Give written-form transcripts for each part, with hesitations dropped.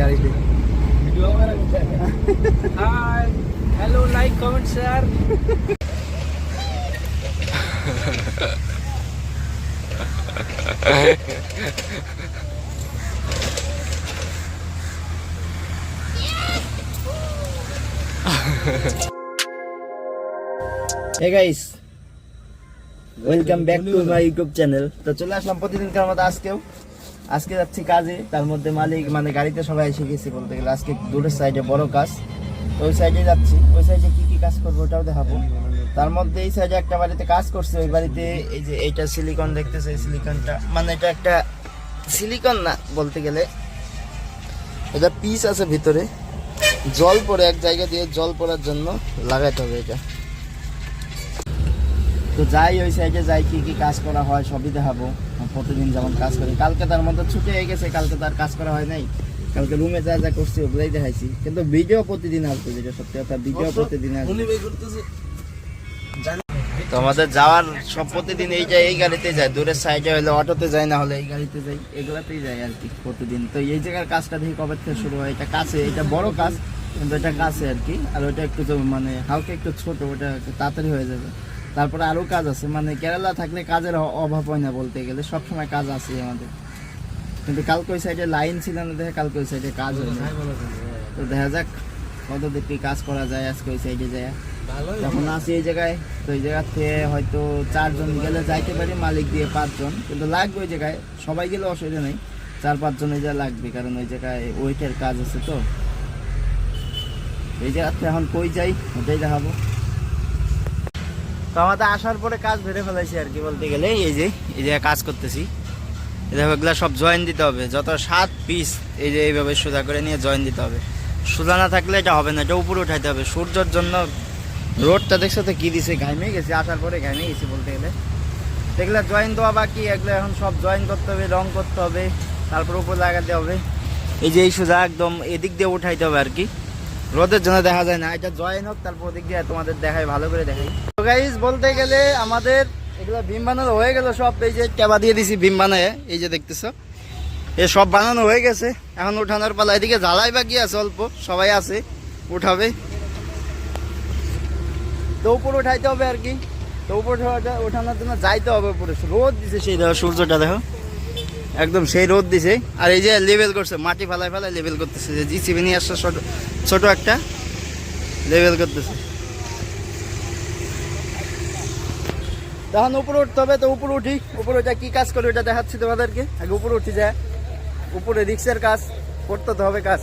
গাড়িতে। Hi hello like comment share. Hey guys, welcome back to my YouTube channel. তো চলে আসলাম প্রতিদিনকার মতো আজকে যাচ্ছি কাজে। তার মধ্যে মালিক মানে গাড়িতে সবাই এসে গেছি বলতে গেলে। আজকে দূরের সাইডে বড় কাজ, ওই সাইডে যাচ্ছি। ওই সাইডে কি কি কাজ করবো ওটাও দেখাবো। তার মধ্যে এই সাইডে একটা বাড়িতে কাজ করছে। ওই বাড়িতে এই যে এইটা সিলিকন দেখতেছে, এই সিলিকনটা মানে এটা একটা সিলিকন না বলতে গেলে, এটা পিস আছে ভিতরে, জল পড়ে এক জায়গা দিয়ে জল পড়ার জন্য লাগাইতে হবে এটা। তো যাই ওই সাইডে যাই, কি কি কাজ করা হয় সবই দেখাবো। প্রতিদিন যেমন কাজ করি, কালকে তার মধ্যে ছুটি হয়ে গেছে, কালকে তার কাজ করা হয় নাই। কালকে রুমে যা যা করছি ওগুলোই দেখাইছি, কিন্তু ভিডিও প্রতিদিন আসবে, যেটা সত্যি কথা, ভিডিও প্রতিদিন আসবে। তো আমাদের যাওয়ার সব প্রতিদিন এই গাড়িতে যায়, দূরের সাইডে হলে অটোতে যায়, না হলে এই গাড়িতে যাই, এগুলাতেই যাই আর কি প্রতিদিন। তো এই জায়গার কাজটা দেখি কবে থেকে শুরু হয়। এটা কাছে, এটা বড় কাজ কিন্তু এটা কাছে আর কি। আর ওইটা একটু মানে হালকা একটু ছোট, ওটা তাড়াতাড়ি হয়ে যাবে। তারপরে আরও কাজ আছে, মানে কেরালা থাকলে কাজের অভাব হয় না বলতে গেলে, সবসময় কাজ আছে আমাদের। কিন্তু কালকে ওই সাইডে লাইন ছিল না দেখে কালকে ওই সাইডে কাজ হয় না। তো দেখা যাক কত দিকে কাজ করা যায় আজকে ওই সাইডে যায়। যখন আসি এই জায়গায়, তো এই জায়গা থেকে হয়তো 4 জন গেলে যাইতে পারি, মালিক দিয়ে 5 জন, কিন্তু লাগবে ওই জায়গায়। সবাই গেলে অসুবিধা নেই, 4-5 জন এই জায়গায় লাগবে, কারণ ওই জায়গায় ওয়েটের কাজ আছে। তো এই জায়গাতে এখন কই যাই ওটাই দেখাবো। তো আমাদের আসার পরে কাজ ধরে ফেলাইছি আর কি বলতে গেলে। এই জায়গায় কাজ করতেছি, এগুলা সব জয়েন দিতে হবে, যত 7 পিস এই যে এইভাবে সোজা করে নিয়ে জয়েন দিতে হবে। সোজা না থাকলে এটা হবে না, এটা উপরে উঠাইতে হবে। সূর্যের জন্য রোডটা দেখছো তো কি দিছে, ঘামে গেছি, আসার পরে ঘামে গেছি বলতে গেলে। এগুলা জয়েন দেওয়া বাকি, এগুলো এখন সব জয়েন করতে হবে, রং করতে হবে, তারপর উপর লাগাতে হবে। এই যে এই সোজা একদম এদিক দিয়ে উঠাইতে হবে আর কি, রোদের জন্য দেখা যায় না। এটা জয়েন হোক, তারপর ওদিক দিয়ে তোমাদের দেখাই, ভালো করে দেখাই। তো গাইস বলতে গেলে আমাদের এগুলো ভীম বানানো হয়ে গেল সব। এই যে টেবা দিয়ে দিছি ভীম বানায়, এই যে দেখতেছো, এ সব বানানো হয়ে গেছে। এখন উঠানোর পালা, এদিকে জ্বালাই বাকি আছে অল্প, সবাই আছে উঠাবে। তো উপরে উঠাইতে হবে আর কি। তো উপরে ওঠানোর জন্য যাইতে হবে উপরে। রোদ দিছে সেই দেখো, সূর্যটা দেখো একদম সেই রোদ দিছে। আর এই যে লেভেল করছে, মাটি ফেলায় লেভেল করতেছে, যে জিসিবি নিয়ে আসছে ছোট একটা লেভেল করতেছে। তখন উপরে উঠতে হবে। তো উপরে উঠি, উপরে ওইটা কি কাজ করে ওইটা দেখাচ্ছি তোমাদেরকে। আগে উপরে উঠি যায়, উপরে রিক্সের কাজ করতে তো হবে কাজ।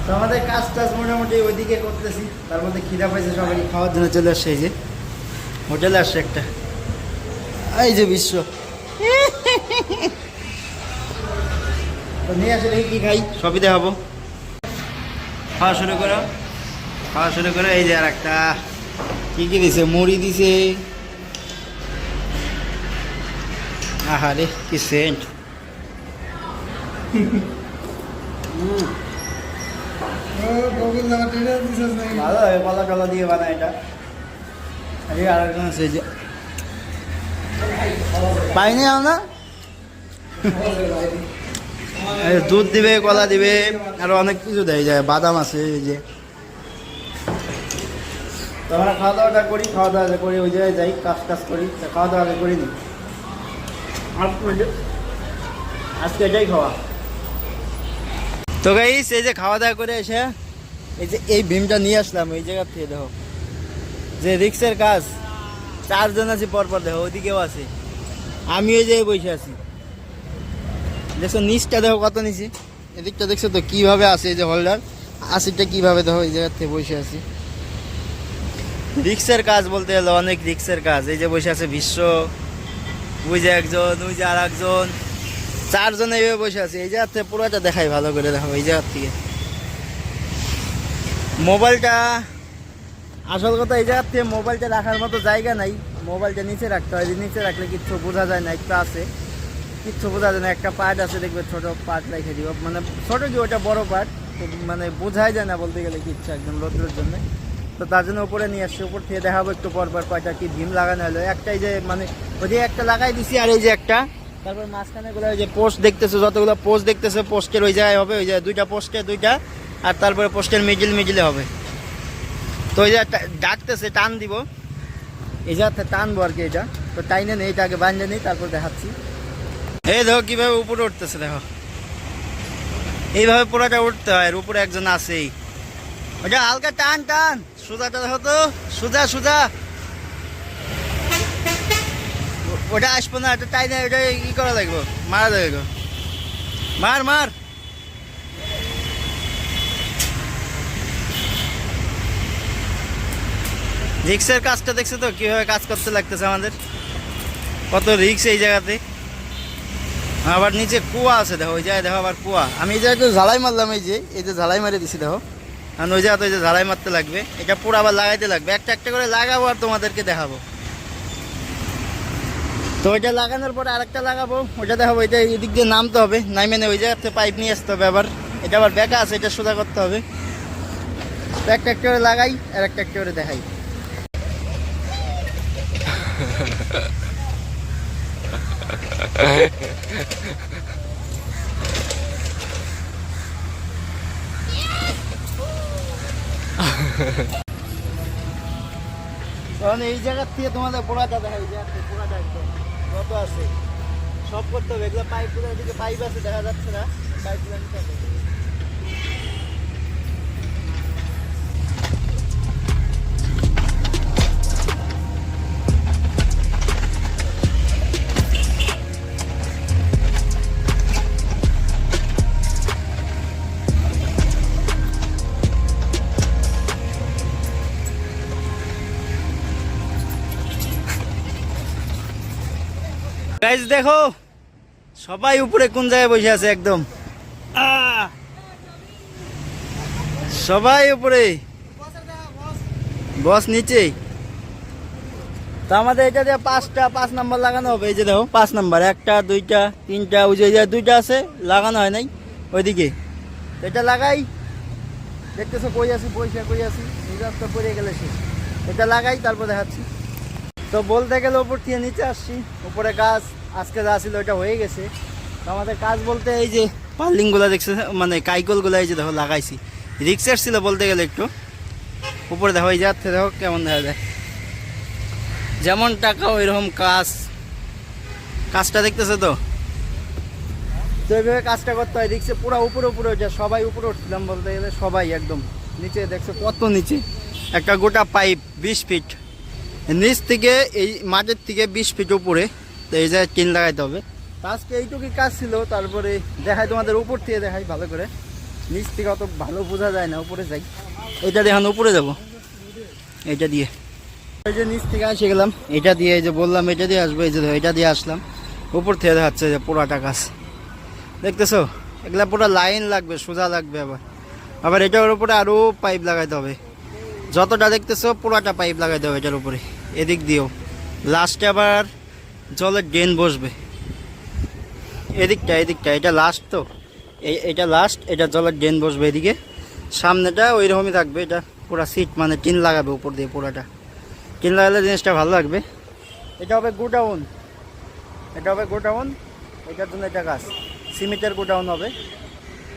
তো আমাদের কাজ টাজ মোটামুটি ওইদিকে করতেছি। তার মধ্যে খিদা পাইছে, সবাই খাওয়ার জন্য চলে আসছে। এই যে হোটেলে আসছে একটা, এই যে বিশ্ব। তো নিয়ে আসলে কি খাই সবই দেখাবো। খাওয়া শুরু করো, খাওয়া শুরু করো। এই যে আর একটা কি কি দিছে, মুড়ি দিছে। আহারে কি সেন্ট! ভালো হবে, কলা টলা দিয়ে বানায় এটা। আরে আর একজন আছে যে পাইনি আমরা, দুধ দিবে, কলা দিবে, আরো অনেক কিছু দেয় যায়, বাদাম আছে। এই যে তো আমরা খাওয়া দাওয়াটা করি, খাওয়া দাওয়া করি, ওই জায়গায় যাই, কাজ টাজ করি, খাওয়া দাওয়া করি নি। আজকে এটাই খাওয়া। তো গাইস এই যে খাওয়া দাওয়া করে এসে এই যে এই ভীমটা নিয়ে আসলাম এই জায়গা থেকে। দেখো যে রিক্সের কাজ, 4 জন আছি পরপর, দেখো ওইদিকেও আছে, আমি ওই জায়গায় বসে আছি। দেখছো নিচটা দেখো কত নিচে, এদিকটা দেখছো তো কিভাবে আছে, এই যে হোল্ডার আসিটা কিভাবে, দেখো এই জায়গা থেকে বসে আছি। রিক্সের কাজ বলতে গেলে অনেক রিক্সের কাজ। এই যে বসে আছে বিশ্ব, ওই যে একজন, ওই যে আর একজন, 4 জন এইভাবে বসে আছে। এই জায়গার থেকে পুরোটা দেখাই ভালো করে, দেখো এই জায়গার থেকে মোবাইলটা, আসল কথা এই জায়গার থেকে মোবাইলটা রাখার মতো জায়গা নাই, মোবাইলটা নিচে রাখতে হয়। নিচে রাখলে কিচ্ছু বোঝা যায় না, একটু আছে কিচ্ছু বোঝা যায় না। একটা পার্ট আছে দেখবে, ছোট পার্ট রেখে দিব, মানে ছোট কি ওটা বড় পার্ট, মানে বোঝাই যায় না বলতে গেলে কিচ্ছু, একদম রোদ্রের জন্য। তো তার জন্য উপরে নিয়ে আসছি, উপর থেকে দেখাবো একটু পরপর কয়টা কি ভীম লাগানো হলো। একটাই যে মানে ওই যে একটা লাগাই দিছি, আর এই যে একটা, তারপর মাঝখানে গুলো ওই যে পোস্ট দেখতেছে, যতগুলো পোস্ট দেখতেছে পোস্টের ওই জায়গায় হবে, ওই যে 2টা পোস্টে 2টা, আর তারপরে পোস্টের মিডিলে হবে। তো ওই যে ডাকতেছে, টান দিব, এই জায়গাতে টানবো আর কি। এটা তো টাইনে নেই, এটা আগে বাঁধে নেই, তারপর দেখাচ্ছি। এই দেখো কিভাবে উপরে উঠতেছে, দেখো এইভাবে পুরোটা উঠতে হয়। আর উপরে একজন আছেই, ওটা হালকা টান টান, সোজাটা দেখো তো, সোজা সোজা, ওটা আসবো না, এটা টাইনে, ওটা ই করা লাগবে, মারা যাবে, মার মার। রিক্সের কাজটা দেখছো তো কিভাবে কাজ করতে লাগতেছে আমাদের, কত রিক্স এই জায়গাতে। আবার নিচে কুয়া আছে, দেখো ওই জায়গায়, দেখো আবার কুয়া। আমি এই জায়গায় ঝালাই মারলাম, এই যে ঝালাই মারে দিছি, দেখো। কারণ ওই জায়গাতে ওই যে ঝালাই মারতে লাগবে, এটা পুরো আবার লাগাইতে লাগবে, একটা একটা করে লাগাবো আর তোমাদেরকে দেখাবো। তো ওইটা লাগানোর পরে আরেকটা লাগাবো, ওইটা দেখাবো। এটা এদিক দিয়ে নামতে হবে, নামে ওই জায়গাতে পাইপ নিয়ে আসতে হবে। আবার এটা আবার বেঁকা আছে, এটা সোজা করতে হবে। একটা একটা করে লাগাই আর একটা একটা করে দেখাই। কারণ এই জায়গার থেকে তোমাদের পোড়াটা দেখা, এই জায়গার থেকে পোড়াটা একদম কত আছে সব করতে হবে। এগুলো পাইপগুলো, এদিকে পাইপ আছে দেখা যাচ্ছে না, পাইপগুলো নিতে হবে। গাইস দেখো সবাই উপরে কোন জায়গায় বসে আছে, একদম সবাই উপরে, বস নিচে। তো আমাদের এটা দিয়ে 5 নাম্বার লাগানো হবে। এই যে দেখো 5 নাম্বার, 1টা 2টা 3টা, ওই যে 2টা আছে লাগানো হয় নাই ওইদিকে। তো এটা লাগাই, দেখতেছো কই আছি, পয়সা কই আছি, রাস্তা পড়ে গেলে শেষ। এটা লাগাই তারপর দেখাচ্ছি। তো বলতে গেলে উপর থেকে নিচে আসছি, উপরে কাজ আজকে যা ছিল ওইটা হয়ে গেছে। তো আমাদের কাজ বলতে এই যে পার্লিংগুলো দেখছে, মানে কাইকলগুলো এই যে দেখো লাগাইছি, রিক্সের ছিল বলতে গেলে একটু। উপরে দেখো এই যাচ্ছে, দেখো কেমন দেখা যায়, যেমন টাকা ওইরকম কাজ, কাজটা দেখতেছে তো। তো এইভাবে কাজটা করতে হয়। রিক্সে পুরো উপরে উপরে ওইটা, সবাই উপরে উঠছিলাম বলতে গেলে, সবাই একদম নিচে। দেখছো কত নিচে, একটা গোটা পাইপ 20 ফিট নিচ থেকে, এই মাঠের থেকে 20 ফিট উপরে। তো এই জায়গায় টিন লাগাইতে হবে। আজকে এইটুকুই কাজ ছিল। তারপরে দেখাই তোমাদের উপর থেকে, দেখাই ভালো করে, নিচ থেকে অত ভালো বোঝা যায় না, উপরে যাই। এটা দেখান উপরে যাব, এটা দিয়ে, এই যে নিচ থেকে এসে গেলাম, এটা দিয়ে, এই যে বললাম এটা দিয়ে আসবো, এই যে এটা দিয়ে আসলাম। উপর থেকে দেখাচ্ছে যে পুরাটা কাজ দেখতেছো, এগুলা পুরো লাইন লাগবে, সোজা লাগবে। আবার আবার এটার উপরে আরো পাইপ লাগাইতে হবে, যতটা দেখতেছো পুরোটা পাইপ লাগাইতে হবে এটার উপরে, এদিক দিয়েও। লাস্টে আবার জলের ড্রেন বসবে এদিকটা, এদিকটা এটা লাস্ট তো, এটা লাস্ট, এটা জলের ড্রেন বসবে এদিকে। সামনেটা ওই রকমই থাকবে, এটা পুরা সিট মানে টিন লাগাবে উপর দিয়ে, পুরাটা টিন লাগালে জিনিসটা ভালো লাগবে। এটা হবে গোডাউন, এটা হবে গোডাউন, এটার জন্য এটা কাজ সিমেন্টের গোডাউন হবে।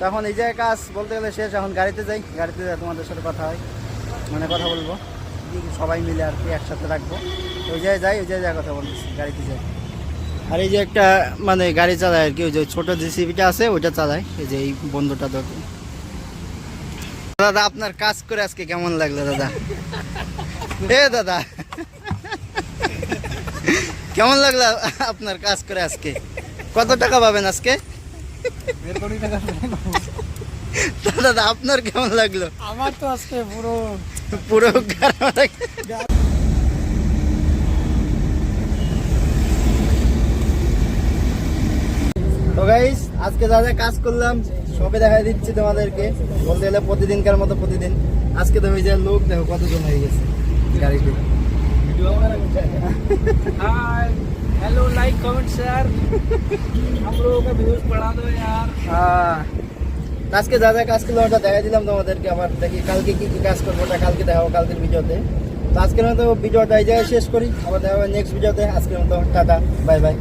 তখন এই জায়গায় কাজ বলতে গেলে শেষ, এখন গাড়িতে যাই, গাড়িতে যাই তোমাদের সাথে কথা হয়, মানে কথা বলবো সবাই মিলে আর কি, একসাথে রাখবো। ওই জায়গায় যাই, ওই জায়গায় কথা বলতেছি, গাড়িতে যাই। আর এই যে একটা মানে গাড়ি চালায় আর কি, ওই যে ছোটো জিসিবিটা আছে ওইটা চালায়, এই যে এই বন্ধুটা দেখো। দাদা আপনার কাজ করে আজকে কেমন লাগলো দাদা? দাদা কেমন লাগলো আপনার কাজ করে আজকে? কত টাকা পাবেন আজকে? দাদা আপনার কেমন লাগলো? আমার তো আজকে পুরো পুরো তো গাইস আজকে যা যা কাজ করলাম সবে দেখাই দিচ্ছি তোমাদেরকে, বলতে গেলে প্রতিদিনকার মতো প্রতিদিন। আজকে তো ওই যে লোক দেখো কতজন হয়ে গেছে গাড়িতে। Hi hello like comment share हम लोगों का व्यूज बढ़ा दो यार। আজকে যা যা কাজ করলাম ওটা দেখাই দিলাম তোমাদেরকে। আবার দেখি কালকে কি কি কাজ করবো, ওটা কালকে দেখাবো কালকের ভিডিওতে। তো আজকের মতো ভিডিওটা এই জায়গায় শেষ করি, আবার দেখা হবে নেক্সট ভিডিওতে। আজকের মতো টাটা, বাই বাই।